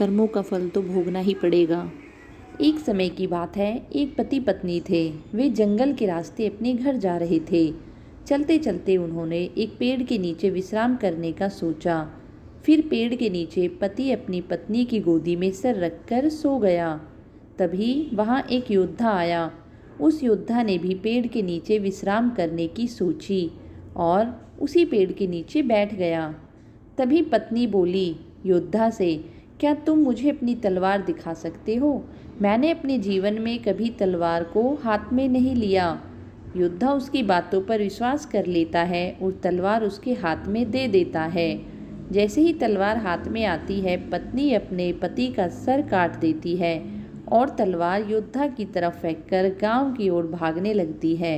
कर्मों का फल तो भोगना ही पड़ेगा। एक समय की बात है, एक पति पत्नी थे। वे जंगल के रास्ते अपने घर जा रहे थे। चलते चलते उन्होंने एक पेड़ के नीचे विश्राम करने का सोचा। फिर पेड़ के नीचे पति अपनी पत्नी की गोदी में सर रखकर सो गया। तभी वहाँ एक योद्धा आया। उस योद्धा ने भी पेड़ के नीचे विश्राम करने की सोची और उसी पेड़ के नीचे बैठ गया। तभी पत्नी बोली योद्धा से, क्या तुम मुझे अपनी तलवार दिखा सकते हो? मैंने अपने जीवन में कभी तलवार को हाथ में नहीं लिया। योद्धा उसकी बातों पर विश्वास कर लेता है और तलवार उसके हाथ में दे देता है। जैसे ही तलवार हाथ में आती है, पत्नी अपने पति का सर काट देती है और तलवार योद्धा की तरफ फेंककर गांव की ओर भागने लगती है।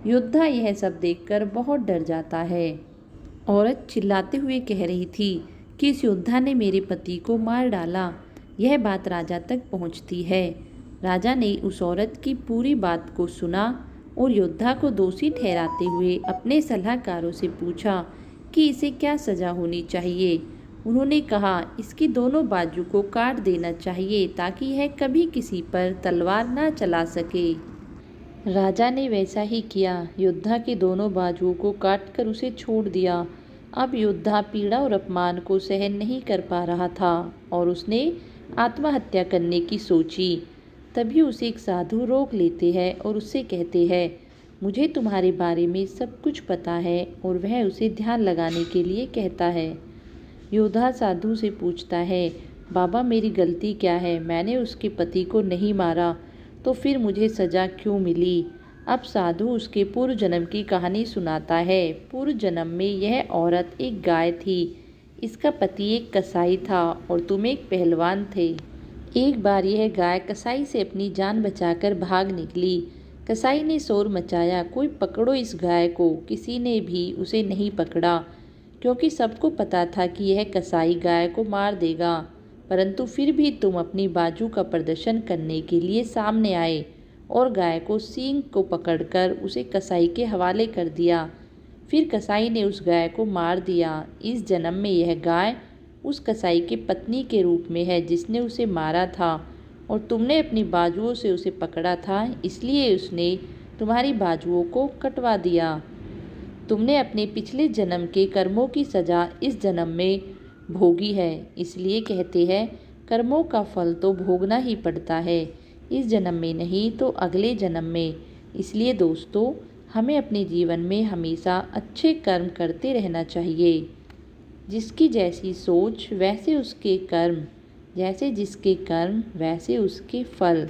योद्धा यह सब देखकर बहुत डर जाता है। औरत चिल्लाते हुए कह रही थी कि इस योद्धा ने मेरे पति को मार डाला। यह बात राजा तक पहुंचती है। राजा ने उस औरत की पूरी बात को सुना और योद्धा को दोषी ठहराते हुए अपने सलाहकारों से पूछा कि इसे क्या सज़ा होनी चाहिए। उन्होंने कहा, इसकी दोनों बाजू को काट देना चाहिए ताकि यह कभी किसी पर तलवार ना चला सके। राजा ने वैसा ही किया। योद्धा के दोनों बाजुओं को काटकर उसे छोड़ दिया। अब योद्धा पीड़ा और अपमान को सहन नहीं कर पा रहा था और उसने आत्महत्या करने की सोची। तभी उसे एक साधु रोक लेते हैं और उससे कहते हैं, मुझे तुम्हारे बारे में सब कुछ पता है, और वह उसे ध्यान लगाने के लिए कहता है। योद्धा साधु से पूछता है, बाबा मेरी गलती क्या है? मैंने उसके पति को नहीं मारा, तो फिर मुझे सज़ा क्यों मिली? अब साधु उसके पूर्व जन्म की कहानी सुनाता है। पूर्व जन्म में यह औरत एक गाय थी। इसका पति एक कसाई था और तुम एक पहलवान थे। एक बार यह गाय कसाई से अपनी जान बचाकर भाग निकली। कसाई ने शोर मचाया, कोई पकड़ो इस गाय को। किसी ने भी उसे नहीं पकड़ा क्योंकि सबको पता था कि यह कसाई गाय को मार देगा। परंतु फिर भी तुम अपनी बाजू का प्रदर्शन करने के लिए सामने आए और गाय को सींग को पकड़कर उसे कसाई के हवाले कर दिया। फिर कसाई ने उस गाय को मार दिया। इस जन्म में यह गाय उस कसाई के पत्नी के रूप में है जिसने उसे मारा था, और तुमने अपनी बाजुओं से उसे पकड़ा था, इसलिए उसने तुम्हारी बाजुओं को कटवा दिया। तुमने अपने पिछले जन्म के कर्मों की सज़ा इस जन्म में भोगी है। इसलिए कहते हैं, कर्मों का फल तो भोगना ही पड़ता है, इस जन्म में नहीं तो अगले जन्म में। इसलिए दोस्तों, हमें अपने जीवन में हमेशा अच्छे कर्म करते रहना चाहिए। जिसकी जैसी सोच वैसे उसके कर्म, जैसे जिसके कर्म वैसे उसके फल।